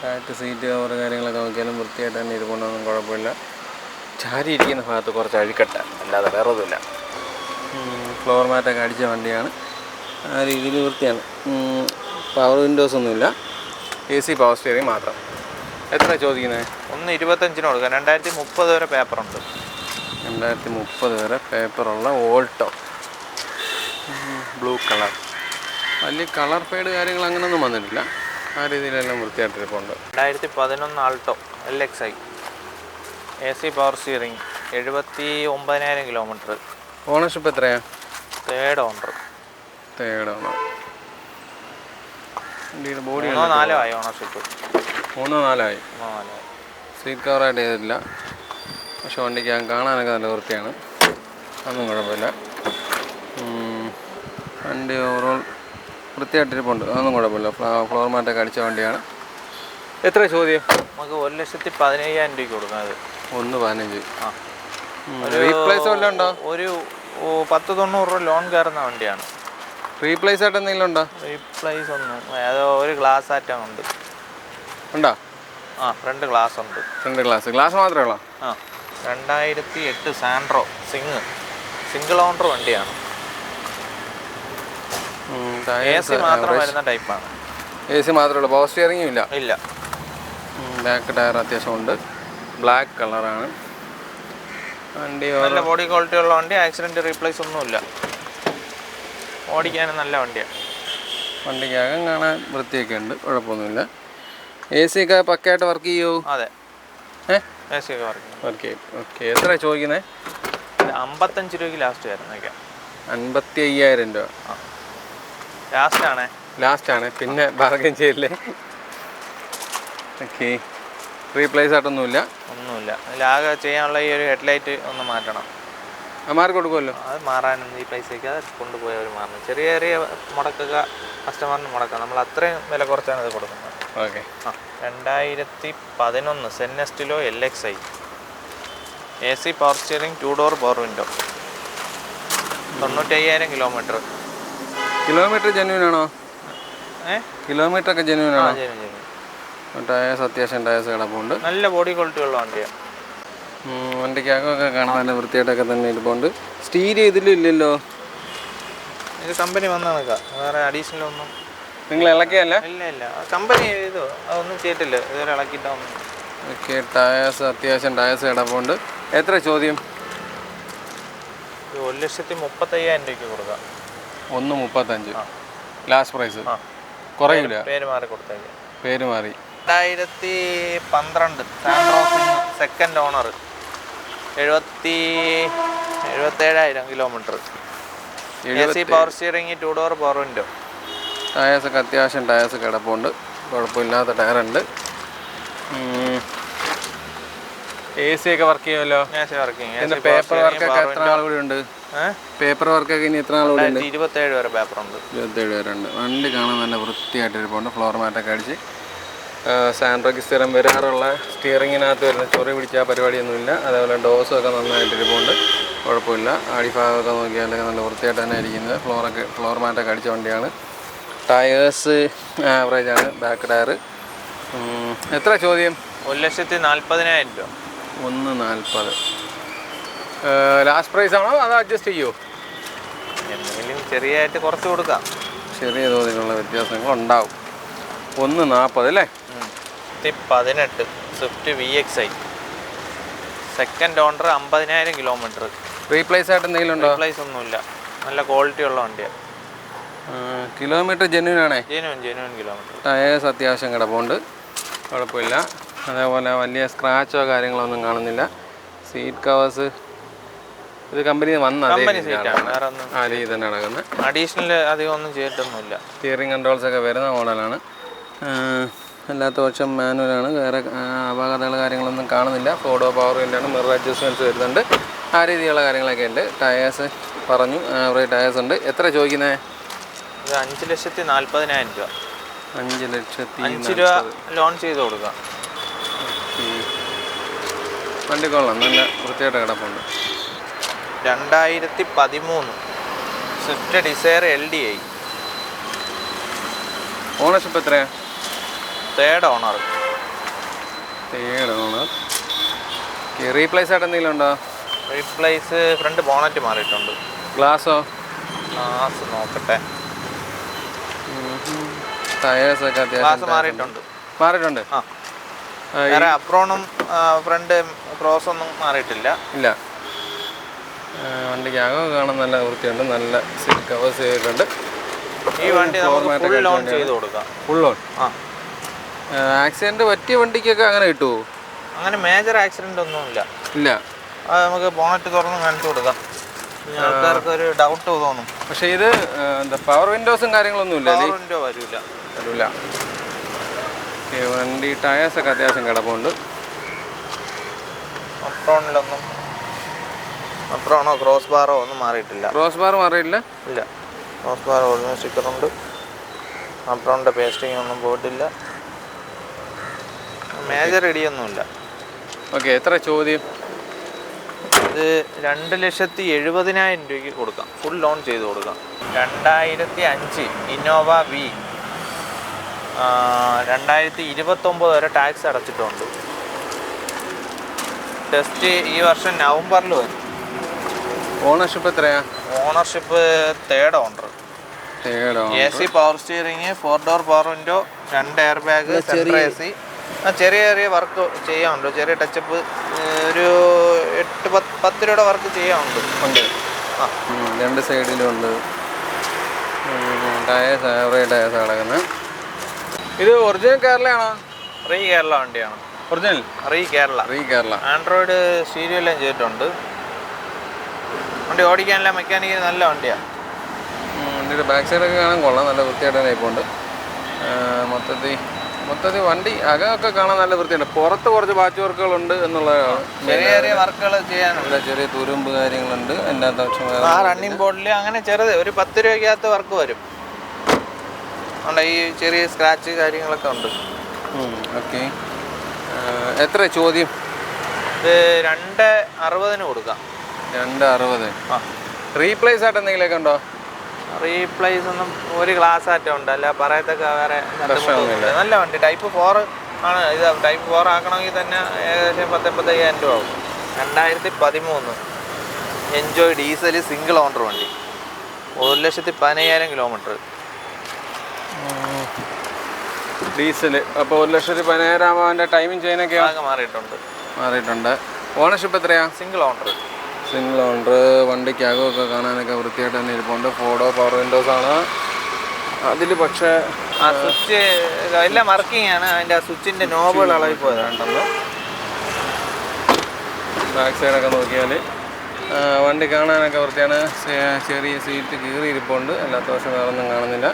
ബാക്ക് സീറ്റ് കവർ കാര്യങ്ങളൊക്കെ നോക്കിയാലും വൃത്തിയായിട്ട് തന്നെ ഇരിപ്പുണ്ടൊന്നും കുഴപ്പമില്ല. ചാരി ഇരിക്കുന്ന ഭാഗത്ത് കുറച്ച് അഴുക്കട്ട, അല്ലാതെ വേറെ ഒന്നുമില്ല. ഫ്ലോർ മാറ്റൊക്കെ അടിച്ച വണ്ടിയാണ്, ആ രീതിയിൽ വൃത്തിയാണ്. പവർ വിൻഡോസ് ഒന്നുമില്ല, AC പവർ സ്റ്റിയറിംഗ് മാത്രം. എത്ര ചോദിക്കുന്നത്? 1,25,000 കൊടുക്കാം. 2030 വരെ പേപ്പറുണ്ട്. 2030 വരെ പേപ്പറുള്ള ഓൾട്ടോ, ബ്ലൂ കളർ. വലിയ കളർ ഫെയ്ഡ് കാര്യങ്ങൾ അങ്ങനെയൊന്നും വന്നിട്ടില്ല, ആ രീതിയിലെല്ലാം വൃത്തിയായിട്ടിരിപ്പുണ്ട്. 2011 Alto LXi, AC power steering. 79,000 kilometre. Ownership എത്രയാണ്? Third owner. വണ്ടിയുടെ ബോഡി 3-4 ആയി ഓണർഷിപ്പ്. 3-4 ആയി. സീറ്റ് കവറായിട്ട് ചെയ്തിട്ടില്ല, പക്ഷെ വണ്ടിക്ക് കാണാനൊക്കെ നല്ല വൃത്തിയാണ്. ഒന്നും കുഴപ്പമില്ല. വണ്ടി ഓവറോൾ വൃത്തിയായിട്ടിരിപ്പുണ്ട്, അതൊന്നും കുഴപ്പമില്ല. ഫ്ലോർ മാറ്റൊക്കെ അടിച്ച വണ്ടിയാണ്. എത്ര ചോദ്യം? നമുക്ക് 1,15,000 രൂപയ്ക്ക് കൊടുക്കാം. അത് 1,15. ആ, റീപ്ലേസ് വല്ലതും ഉണ്ടോ? ഒരു 10-90 രൂപ ലോൺ കയറുന്ന വണ്ടിയാണ്. റീപ്ലേസ് ആയിട്ട് എന്തെങ്കിലും ഉണ്ടോ? റീപ്ലേസ് ഒന്നും, അതോ ഒരു ഗ്ലാസ് ആറ്റം ഉണ്ട്. ഉണ്ടോ? ആ, ഫ്രണ്ട് ഗ്ലാസ് ഉണ്ട്. ഫ്രണ്ട് ഗ്ലാസ് മാത്രമേ ഉള്ളൂ. ആ, 2008 സാൻഡ്രോ സിംഗിൾ ഓണർ വണ്ടിയാണ്. AC മാത്രം വരുന്ന ടൈപ്പാണ്. AC മാത്രമേ ഉള്ളൂ, പവർ സ്റ്റിയറിംഗും ഇല്ല? ഇല്ല. ബാക്ക് ടയർ അത്യാവശ്യം ഉണ്ട്, ബ്ലാക്ക് കളറാണ് വണ്ടി. നല്ല ബോഡി ക്വാളിറ്റി ഉള്ള വണ്ടി, ആക്സിഡൻറ്റ് റീപ്ലേസ് ഒന്നുമില്ല, ഓടിക്കാനും നല്ല വണ്ടിയാണ്. വണ്ടിക്കകം കാണാൻ വൃത്തിയൊക്കെ ഉണ്ട്, കുഴപ്പമൊന്നുമില്ല. AC ഒക്കെ പക്കയായിട്ട് വർക്ക് ചെയ്യുമോ? അതെ, AC ഒക്കെ വർക്ക് ചെയ്യും. ഓക്കെ, എത്ര ചോദിക്കുന്നത്? 55 രൂപയ്ക്ക് ലാസ്റ്റ് വരുന്നതൊക്കെ. 55,000 രൂപ ലാസ്റ്റാണ്, പിന്നെ ബാർഗൈൻ ചെയ്യില്ലേ? ഓക്കെ, റീപ്ലേസ് ആയിട്ടൊന്നുമില്ല? ഒന്നുമില്ല. അതിലാകെ ചെയ്യാനുള്ള ഈ ഒരു ഹെഡ്ലൈറ്റ് ഒന്ന് മാറ്റണം. മാറി കൊടുക്കുമല്ലോ? അത് മാറാനൊന്നും ഈ പൈസയ്ക്ക് അത് കൊണ്ടുപോയവർ മാറണം. ചെറിയ ചെറിയ മുടക്കുക കസ്റ്റമറിന് മുടക്കാം, നമ്മൾ അത്രയും വില കുറച്ചാണ് ഇത് കൊടുക്കുന്നത്. Okay. 2011 സെന്നസ്റ്റിലോ LXi, AC power steering, 2 door power window, 95,000 kilometre. Kilometre genuine ആണോ? കിലോമീറ്റർ ഒക്കെ ജെന്യൂൻ ആണോ? ടയേഴ്സ് അത്യാവശ്യം ടയേഴ്സ് കിടപ്പുണ്ട്, നല്ല ബോഡി ക്വാളിറ്റി ഉള്ള വണ്ടിയാണ്. വണ്ടിക്കകമൊക്കെ കാണാൻ നല്ല വൃത്തിയായിട്ടൊക്കെ തന്നെ ഇരിപ്പുണ്ട്. സ്റ്റീരിയോ ഇതിലില്ലല്ലോ? ഇത് കമ്പനി വന്നതൊക്കെ, വേറെ അഡീഷണൽ ഒന്നും നിങ്ങൾ ഇളക്കിയല്ല? ഇല്ല, കമ്പനി ചെയ്തു, അതൊന്നും ചെയ്തിട്ടില്ല ഇതുവരെ, ഇളക്കിയിട്ടൊന്നും. ഓക്കെ, ടയേഴ്സ് അത്യാവശ്യം ടയേഴ്സ് കിടപ്പുണ്ട്. എത്ര ചോദ്യം? 1,35,000 രൂപയ്ക്ക് കൊടുക്കാം. 1,35 ലാസ്റ്റ് പ്രൈസ്, കുറയില്ല? പേര് മാറി കൊടുത്തേക്ക്. പേര് മാറി. 2012 Santro second owner, 77,000 kilometre, AC power steering, 2 door power window. ടയേഴ്സൊക്കെ അത്യാവശ്യം ടയേഴ്സ് കിടപ്പുണ്ട്, കുഴപ്പമില്ലാത്ത ടയറുണ്ട്. AC ഒക്കെ വർക്ക് ചെയ്യുമല്ലോ? പേപ്പർ വർക്കൊക്കെ എത്ര നാൾ കൂടി ഉണ്ട്? പേപ്പർ വർക്കൊക്കെ ഇനി എത്ര നാൾ കൂടി ഉണ്ട്? 27 വരെ പേപ്പറുണ്ട്. 27 വരെ ഉണ്ട്. വണ്ടി കാണാൻ നല്ല വൃത്തിയായിട്ടിരിപ്പുണ്ട്, ഫ്ലോർ മാറ്റൊക്കെ അടിച്ച്. സാൻഡ്രോയ്ക്ക് സ്ഥിരം വരാറുള്ള സ്റ്റിയറിങ്ങിനകത്ത് വരുന്ന ചൊറി പിടിച്ച പരിപാടിയൊന്നുമില്ല. അതേപോലെ ഡോസും ഒക്കെ നന്നായിട്ടിരിപ്പുണ്ട്, കുഴപ്പമില്ല. അടിഭാഗമൊക്കെ നോക്കിയാലൊക്കെ നല്ല വൃത്തിയായിട്ട് തന്നെ ഇരിക്കുന്നത്. ഫ്ലോർ മാറ്റൊക്കെ അടിച്ച വണ്ടിയാണ്. ടയേഴ്സ് ആവറേജാണ്, ബാക്ക് ടയർ. എത്ര ചോദ്യം? 1,40,000 രൂപ. 1,40. ലാസ്റ്റ് പ്രൈസ് ആണോ അതോ അഡ്ജസ്റ്റ് ചെയ്യുമോ? എന്തെങ്കിലും ചെറിയായിട്ട് കുറച്ച് കൊടുക്കാം, ചെറിയ തോതിലുള്ള വ്യത്യാസങ്ങൾ ഉണ്ടാവും. 1,40 അല്ലേ? 2018 Swift VXi second owner, 50,000 kilometre. Replace ആയിട്ട് എന്തെങ്കിലും ഉണ്ടോ? റീപ്ലേസ് ഒന്നുമില്ല, നല്ല ക്വാളിറ്റി ഉള്ള വണ്ടിയാണ്. കിലോമീറ്റർ ജെന്യൂൻ ആണേ? Genuine kilometre. ടയേഴ്സ് അത്യാവശ്യം കിടപ്പുണ്ട്, കുഴപ്പമില്ല. അതേപോലെ വലിയ സ്ക്രാച്ചോ കാര്യങ്ങളോ ഒന്നും കാണുന്നില്ല. സീറ്റ് കവേഴ്സ് ഇത് കമ്പനി വന്ന രീതി തന്നെ നടക്കുന്നത്, അഡീഷണൽ അധികം ഒന്നും ചെയ്തിട്ടൊന്നുമില്ല. സ്റ്റിയറിംഗ് കൺട്രോൾസ് ഒക്കെ വരുന്ന മോഡലാണ്. അല്ലാത്ത പക്ഷം മാനുവലാണ്, വേറെ അപകടങ്ങൾ കാര്യങ്ങളൊന്നും കാണുന്നില്ല. ഫോർഡോ പവർ വിൻഡാണ്, മിറർ അഡ്ജസ്റ്റ്മെൻറ്റ്സ് വരുന്നുണ്ട്, ആ രീതിയിലുള്ള കാര്യങ്ങളൊക്കെ ഉണ്ട്. ടയേഴ്സ് പറഞ്ഞു, ആവറേജ് ടയേഴ്സ് ഉണ്ട്. എത്ര ചോദിക്കുന്നത്? 5,40,000 രൂപ. 5,05,000 രൂപ ലോൺ ചെയ്ത് കൊടുക്കാം. വണ്ടി കൊള്ളാം, നല്ല വൃത്തിയായിട്ട് കിടപ്പുണ്ട്. 2013 സ്വിഫ്റ്റ് ഡിസയർ LDI, ഓണർഷിപ്പ് എത്രയാണ്? Third owner. റീപ്ലേസ് ആയിട്ട് എന്തെങ്കിലും ഉണ്ടോ? റീപ്ലേസ് ഫ്രണ്ട് ബോണറ്റ് മാറിയിട്ടുണ്ട്. ഗ്ലാസ് നോക്കട്ടെ. ടയേഴ്സ് ഒക്കെ അത്യാവശ്യം മാറിയിട്ടുണ്ട്. വേറെ അപ്രോണും ഫ്രണ്ട് ക്രോസ് ഒന്നും മാറിയിട്ടില്ല. ഇല്ല. വണ്ടിക്ക് അകം കാണാൻ നല്ല വൃത്തിയുണ്ട്, നല്ല സീറ്റ് കവേഴ്സ് ചെയ്തിട്ടുണ്ട്. ഈ വണ്ടി നമുക്ക് ഫുൾ ലോൺ ചെയ്ത് കൊടുക്കാം. Full loan? ആക്സിഡന്റ് പറ്റിയ വണ്ടിക്കൊക്കെ അങ്ങനെ കിട്ടുമോ? അങ്ങനെ മേജർ ആക്സിഡന്റ് ഒന്നുമില്ല. ഇല്ല. അത് നമുക്ക് ബോണറ്റ് തുറന്ന് കാണിച്ചു കൊടുക്കാം, ആൾക്കാർക്ക് ഒരു ഡൗട്ട് തോന്നും. പക്ഷേ ഇത് എന്താ പവർ വിൻഡോസും കാര്യങ്ങളൊന്നും ഇല്ല? പവർ വിൻഡോ വരില്ല. വണ്ടി ടയേഴ്സൊക്കെ അത്യാവശ്യം കിടപ്പുണ്ട്. അപ്രോണിലൊന്നും അപ്പുറമാണോ ക്രോസ് ബാറോ ഒന്നും മാറിയിട്ടില്ല. ക്രോസ് ബാർ മാറിയില്ല? ഇല്ല, ക്രോസ് ബാർ ഒറിജിനൽ സ്റ്റിക്കറുണ്ട്. അപ്പുറമുണ്ട് പേസ്റ്റിംഗ് ഒന്നും പോയിട്ടില്ല. മേജർ ഇടിയൊന്നുമില്ല. ഓക്കെ, എത്ര ചോദ്യം? ഇത് 2,70,000 രൂപയ്ക്ക് കൊടുക്കാം. ഫുൾ ലോൺ ചെയ്ത് കൊടുക്കാം. 2005 ഇന്നോവ വി 2029 വരെ ടാക്സ് അടച്ചിട്ടുണ്ട്. ടെസ്റ്റ് ഈ വർഷം നവംബറിൽ വരും. ഓണർഷിപ്പ് എത്രയാ? Ownership third owner. AC power steering, 4 door power window, 2 air bag, central AC. ചെറിയ ചെറിയ വർക്ക് ചെയ്യാനുണ്ട്, ചെറിയ ടച്ചപ്പ്. ഒരു 8-10 രൂപയുടെ വർക്ക് ചെയ്യാനുണ്ട്. ആ, 2 സൈഡിലും ഉണ്ട്. ടയേഴ്സ് ആവറേജ് ടയേഴ്സ് കിടക്കുന്നത്. ഇത് ഒറിജിനൽ കേരളയാണോ? റീ കേരള വണ്ടിയാണ്. Original re Kerala. Android stereo എല്ലാം ചെയ്തിട്ടുണ്ട്. വണ്ടി ഓടിക്കാനെല്ലാം മെക്കാനിക്കൽ നല്ല വണ്ടിയാണ്. വണ്ടിയുടെ ബാക്ക് സൈഡൊക്കെ കാണാൻ കൊള്ളാം, നല്ല വൃത്തിയായിട്ട് തന്നെ ഇപ്പോൾ ഉണ്ട്. മൊത്തത്തിൽ വണ്ടി അകമൊക്കെ കാണാൻ നല്ല വൃത്തിയുണ്ട്. പുറത്ത് കുറച്ച് പാച്ച് വർക്കുകളുണ്ട് എന്നുള്ളതാണ്. ചെറിയ ചെറിയ വർക്കുകൾ ചെയ്യാനുണ്ട്. ചെറിയ തുരുമ്പ് കാര്യങ്ങളുണ്ട്. എൻ്റെ ആ റണ്ണിങ് ബോർഡിൽ അങ്ങനെ ചെറുത് ഒരു 10 രൂപയ്ക്കകത്ത് വർക്ക് വരും. ഉണ്ട്, ഈ ചെറിയ സ്ക്രാച്ച് കാര്യങ്ങളൊക്കെ ഉണ്ട്. ഓക്കെ, എത്ര ചോദ്യം? ഇത് 2,60 കൊടുക്കാം. 2,60. ആ, റീപ്ലേസ് ആയിട്ട് എന്തെങ്കിലുമൊക്കെ ഉണ്ടോ? റീപ്ലേസ് ഒന്നും ഒരു ഗ്ലാസ് ആറ്റം ഉണ്ട്, അല്ല പറയത്തൊക്കെ വേറെ നല്ല വണ്ടി. ടൈപ്പ് 4 ആണ്. ഇത് ടൈപ്പ് 4 ആക്കണമെങ്കിൽ തന്നെ ഏകദേശം 10-15,000 രൂപ ആവും. 2013 എൻജോയ് ഡീസൽ സിംഗിൾ ഓണർ വണ്ടി, 1,15,000 കിലോമീറ്റർ ഡീസൽ. അപ്പോൾ 1,15,000 ആകുമ്പോൾ അതിൻ്റെ ടൈമിങ് ചെയിനൊക്കെ മാറിയിട്ടുണ്ട്. ഓണർഷിപ്പ് എത്രയാ? Single owner. വണ്ടിക്കകമൊക്കെ കാണാനൊക്കെ വൃത്തിയായിട്ട് തന്നെ ഇരിപ്പുണ്ട്. 4 ഡോർ പവർ വിൻഡോസ് ആണ് അതിൽ. പക്ഷേ ആ സ്വിച്ച് എല്ലാം വർക്കിംഗ് ആണ്. അതിൻ്റെ ആ സ്വിച്ചിൻ്റെ നോബുകൾ ഇളകി പോയതുണ്ടെന്ന്. ബാക്ക് സൈഡൊക്കെ നോക്കിയാൽ വണ്ടി കാണാനൊക്കെ വൃത്തിയാണ്. ചെറിയ സീറ്റ് കീറി ഇരിപ്പുണ്ട്, അല്ലാത്ത വർഷം വേറൊന്നും കാണുന്നില്ല.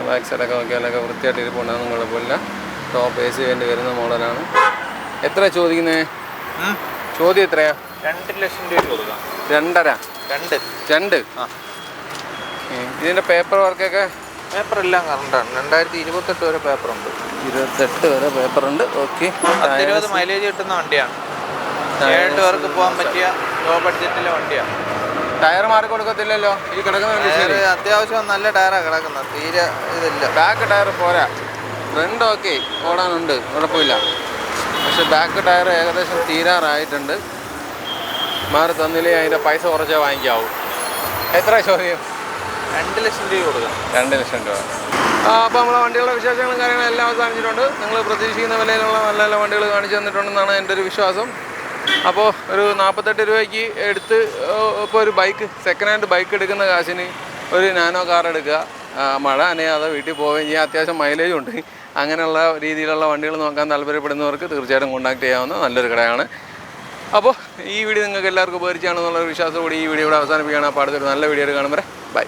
ബാക്ക് സൈഡൊക്കെ നോക്കിയാലൊക്കെ വൃത്തിയായിട്ട് ഇരിപ്പുണ്ട്, അതൊന്നും കുഴപ്പമില്ല. ടോപ്പ് AC വേണ്ടി വരുന്ന മോഡലാണ്. എത്ര ചോദിക്കുന്നത്? ചോദ്യം എത്രയാ? 2 ലക്ഷം രൂപ കൊടുക്കാം. 2.5. ഇതിൻ്റെ പേപ്പർ വർക്കൊക്കെ? പേപ്പർ എല്ലാം കറണ്ടാണ്. 2028 വരെ പേപ്പറുണ്ട്. 28 വരെ പേപ്പറുണ്ട്. ഓക്കെ, 10-20 മൈലേജ് കിട്ടുന്ന വണ്ടിയാണ്. 7 പേർക്ക് പോകാൻ പറ്റിയ ലോ ബഡ്ജറ്റിലെ വണ്ടിയാണ്. ടയർ മാറി കൊടുക്കത്തില്ലല്ലോ ഈ കിടക്കുന്ന? അത്യാവശ്യം നല്ല ടയറാണ് കിടക്കുന്നത്, തീരെ ഇതില്ല. ബാക്ക് ടയർ പോരാ, ഫ്രണ്ട് ഓക്കെ ഓടാനുണ്ട്, കുഴപ്പമില്ല. പക്ഷെ ബാക്ക് ടയർ ഏകദേശം തീരാറായിട്ടുണ്ട്. മാറി തന്നില്ലേ അതിൻ്റെ പൈസ കുറച്ചേ വാങ്ങിക്കാവൂ. എത്ര ചോദ്യം? 2 ലക്ഷം രൂപ കൊടുക്കാം. 2 ലക്ഷം രൂപ. അപ്പോൾ നമ്മളെ വണ്ടികളുടെ വിശേഷങ്ങളും കാര്യങ്ങളും എല്ലാം അവസാനിച്ചിട്ടുണ്ട്. നിങ്ങൾ പ്രതീക്ഷിക്കുന്ന വിലയിലുള്ള നല്ല നല്ല വണ്ടികൾ കാണിച്ചു തന്നിട്ടുണ്ടെന്നാണ് എൻ്റെ ഒരു വിശ്വാസം. അപ്പോൾ ഒരു 48 രൂപയ്ക്ക് എടുത്ത് ഇപ്പോൾ ഒരു ബൈക്ക്, സെക്കൻഡ് ഹാൻഡ് ബൈക്ക് എടുക്കുന്ന കാശിന് ഒരു നാനോ കാർ എടുക്കുക, മഴ നനയാതെ വീട്ടിൽ പോവുകയും ചെയ്യാൻ, അത്യാവശ്യം മൈലേജും ഉണ്ട്. അങ്ങനെയുള്ള രീതിയിലുള്ള വണ്ടികൾ നോക്കാൻ താല്പര്യപ്പെടുന്നവർക്ക് തീർച്ചയായിട്ടും കോൺടാക്ട് ചെയ്യാവുന്ന നല്ലൊരു കടയാണ്. അപ്പോൾ ഈ വീഡിയോ നിങ്ങൾക്ക് എല്ലാവർക്കും ഉപകരിച്ചാണെന്നുള്ളൊരു വിശ്വാസത്തോടെ ഈ വീഡിയോ ഇവിടെ അവസാനിപ്പിക്കുകയാണ്. അപ്പോൾ അടുത്തൊരു നല്ല വീഡിയോ കാണുമ്പോൾ ബൈ.